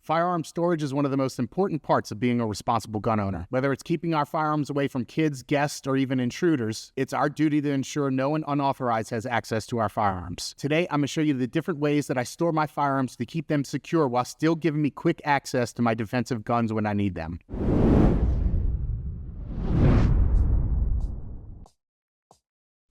Firearm storage is one of the most important parts of being a responsible gun owner. Whether it's keeping our firearms away from kids, guests, or even intruders, it's our duty to ensure no one unauthorized has access to our firearms. Today, I'm going to show you the different ways that I store my firearms to keep them secure while still giving me quick access to my defensive guns when I need them.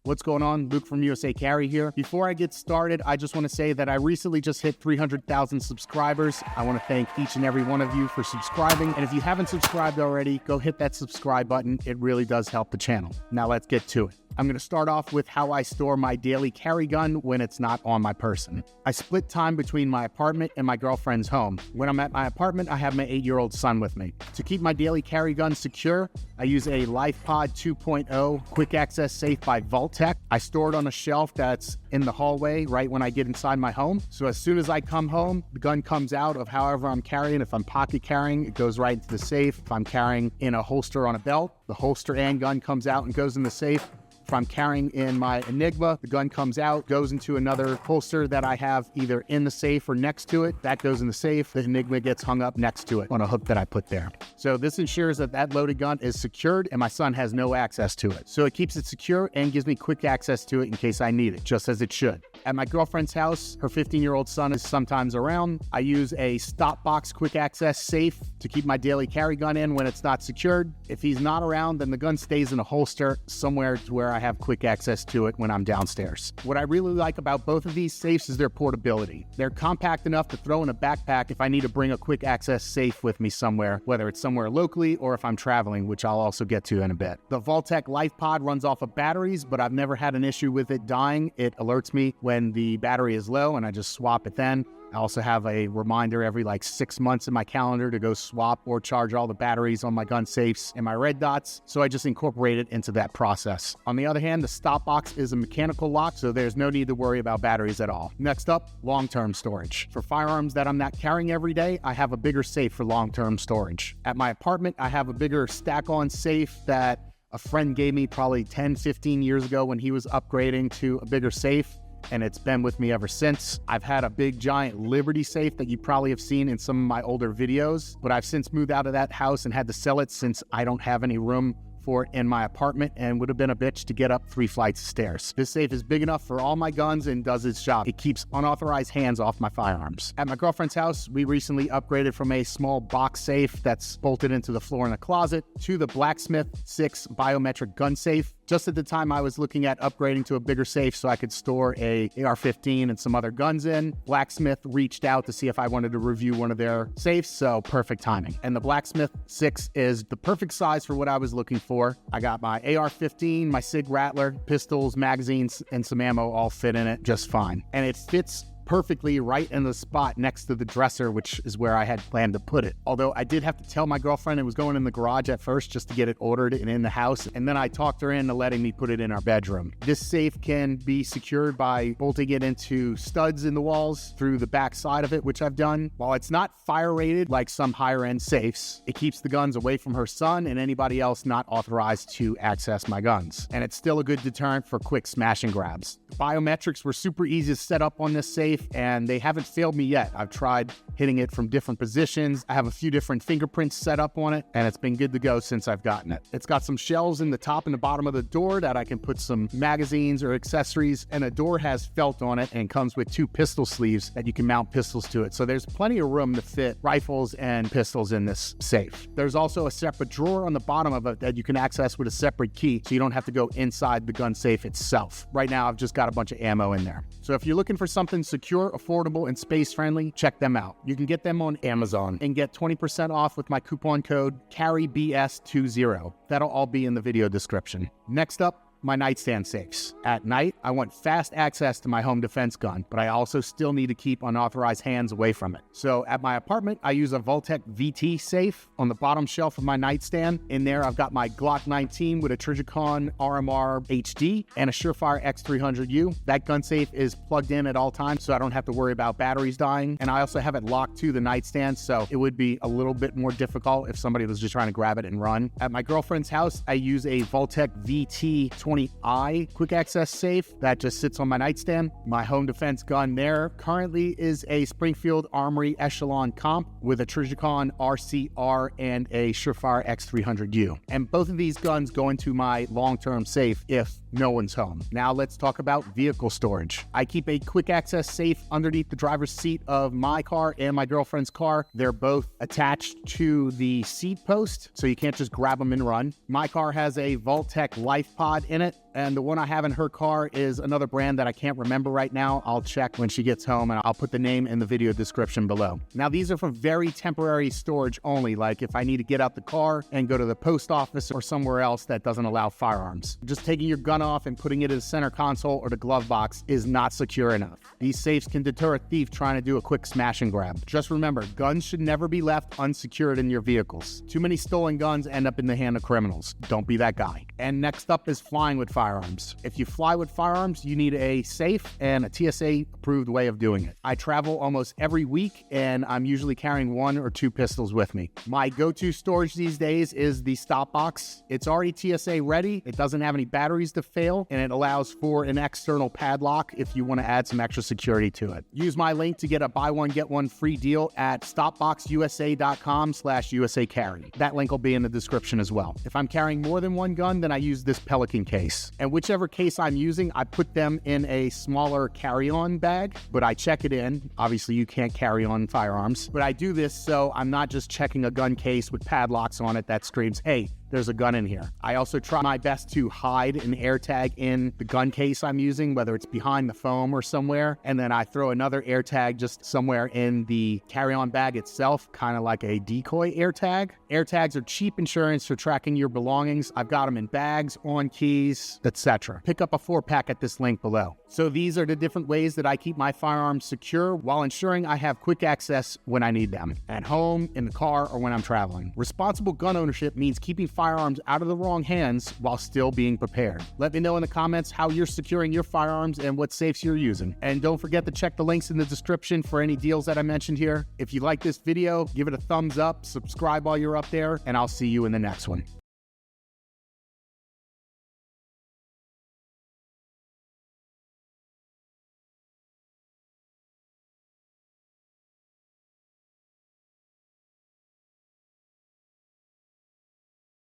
What's going on? Luke from USA Carry here. Before I get started, I just want to say that I recently just hit 300,000 subscribers. I want to thank each and every one of you for subscribing. And if you haven't subscribed already, go hit that subscribe button. It really does help the channel. Now let's get to it. I'm going to start off with how I store my daily carry gun when it's not on my person. I split time between my apartment and my girlfriend's home. When I'm at my apartment, I have my 8-year-old son with me. To keep my daily carry gun secure, I use a LifePod 2.0 quick access safe by Vault-Tec. I store it on a shelf that's in the hallway right when I get inside my home. So as soon as I come home, the gun comes out of however I'm carrying. If I'm pocket carrying, it goes right into the safe. If I'm carrying in a holster on a belt, the holster and gun comes out and goes in the safe. If I'm carrying in my Enigma, the gun comes out, goes into another holster that I have either in the safe or next to it. That goes in the safe. The Enigma gets hung up next to it on a hook that I put there. So this ensures that that loaded gun is secured and my son has no access to it. So it keeps it secure and gives me quick access to it in case I need it, just as it should. At my girlfriend's house, her 15-year-old son is sometimes around. I use a stop box quick access safe to keep my daily carry gun in when it's not secured. If he's not around, then the gun stays in a holster somewhere to where I have quick access to it when I'm downstairs. What I really like about both of these safes is their portability. They're compact enough to throw in a backpack if I need to bring a quick access safe with me somewhere, whether it's somewhere locally or if I'm traveling, which I'll also get to in a bit. The Vault-Tec LifePod runs off of batteries, but I've never had an issue with it dying. It alerts me when the battery is low and I just swap it then. I also have a reminder every 6 months in my calendar to go swap or charge all the batteries on my gun safes and my red dots, so I just incorporate it into that process. On the other hand, the stop box is a mechanical lock, so there's no need to worry about batteries at all. Next up, long-term storage. For firearms that I'm not carrying every day, I have a bigger safe for long-term storage. At my apartment, I have a bigger stack-on safe that a friend gave me probably 10, 15 years ago when he was upgrading to a bigger safe, and it's been with me ever since. I've had a big giant Liberty safe that you probably have seen in some of my older videos, but I've since moved out of that house and had to sell it since I don't have any room for it in my apartment and would have been a bitch to get up 3 flights of stairs. This safe is big enough for all my guns and does its job. It keeps unauthorized hands off my firearms. At my girlfriend's house, we recently upgraded from a small box safe that's bolted into the floor in the closet to the Blacksmith 6 biometric gun safe. Just at the time I was looking at upgrading to a bigger safe so I could store a AR-15 and some other guns in, Blacksmith reached out to see if I wanted to review one of their safes, so perfect timing. And the Blacksmith 6 is the perfect size for what I was looking for. I got my AR-15, my SIG Rattler, pistols, magazines, and some ammo all fit in it just fine. And it fits perfectly right in the spot next to the dresser, which is where I had planned to put it. Although I did have to tell my girlfriend it was going in the garage at first just to get it ordered and in the house, and then I talked her into letting me put it in our bedroom. This safe can be secured by bolting it into studs in the walls through the back side of it, which I've done. While it's not fire rated like some higher end safes, it keeps the guns away from her son and anybody else not authorized to access my guns. And it's still a good deterrent for quick smash and grabs. The biometrics were super easy to set up on this safe, and they haven't failed me yet. I've tried hitting it from different positions. I have a few different fingerprints set up on it, and it's been good to go since I've gotten it. It's got some shelves in the top and the bottom of the door that I can put some magazines or accessories, and the door has felt on it and comes with 2 pistol sleeves that you can mount pistols to it. So there's plenty of room to fit rifles and pistols in this safe. There's also a separate drawer on the bottom of it that you can access with a separate key, so you don't have to go inside the gun safe itself. Right now, I've just got a bunch of ammo in there. So if you're looking for something secure, affordable, and space-friendly, check them out. You can get them on Amazon and get 20% off with my coupon code CARRYBS20. That'll all be in the video description. Next up, my nightstand safes. At night, I want fast access to my home defense gun, but I also still need to keep unauthorized hands away from it. So at my apartment, I use a Vault-Tec VT safe on the bottom shelf of my nightstand. In there, I've got my Glock 19 with a Trijicon RMR HD and a Surefire X300U. That gun safe is plugged in at all times, so I don't have to worry about batteries dying. And I also have it locked to the nightstand, so it would be a little bit more difficult if somebody was just trying to grab it and run. At my girlfriend's house, I use a Vault-Tec VT 20 20i quick access safe that just sits on my nightstand. My home defense gun there currently is a Springfield Armory Echelon Comp with a Trijicon RCR and a Surefire X300U. And both of these guns go into my long-term safe if no one's home. Now let's talk about vehicle storage. I keep a quick access safe underneath the driver's seat of my car and my girlfriend's car. They're both attached to the seat post, so you can't just grab them and run. My car has a Vault-Tec Life Pod in it, and the one I have in her car is another brand that I can't remember right now. I'll check when she gets home, and I'll put the name in the video description below. Now, these are for very temporary storage only, like if I need to get out the car and go to the post office or somewhere else that doesn't allow firearms. Just taking your gun off and putting it in the center console or the glove box is not secure enough. These safes can deter a thief trying to do a quick smash and grab. Just remember, guns should never be left unsecured in your vehicles. Too many stolen guns end up in the hand of criminals. Don't be that guy. And next up is flying with firearms. If you fly with firearms, you need a safe and a TSA-approved way of doing it. I travel almost every week, and I'm usually carrying 1 or 2 pistols with me. My go-to storage these days is the Stop Box. It's already TSA ready. It doesn't have any batteries to fail, and it allows for an external padlock if you want to add some extra security to it. Use my link to get a buy one, get one free deal at stopboxusa.com/USA carry. That link will be in the description as well. If I'm carrying more than one gun, then I use this Pelican case. And whichever case I'm using, I put them in a smaller carry-on bag, but I check it in. Obviously, you can't carry on firearms, but I do this so I'm not just checking a gun case with padlocks on it that screams, hey, there's a gun in here. I also try my best to hide an AirTag in the gun case I'm using, whether it's behind the foam or somewhere, and then I throw another AirTag just somewhere in the carry-on bag itself, kind of like a decoy AirTag. AirTags are cheap insurance for tracking your belongings. I've got them in bags, on keys, etc. Pick up a 4-pack at this link below. So these are the different ways that I keep my firearms secure while ensuring I have quick access when I need them, at home, in the car, or when I'm traveling. Responsible gun ownership means keeping firearms out of the wrong hands while still being prepared. Let me know in the comments how you're securing your firearms and what safes you're using. And don't forget to check the links in the description for any deals that I mentioned here. If you like this video, give it a thumbs up, subscribe while you're up there, and I'll see you in the next one.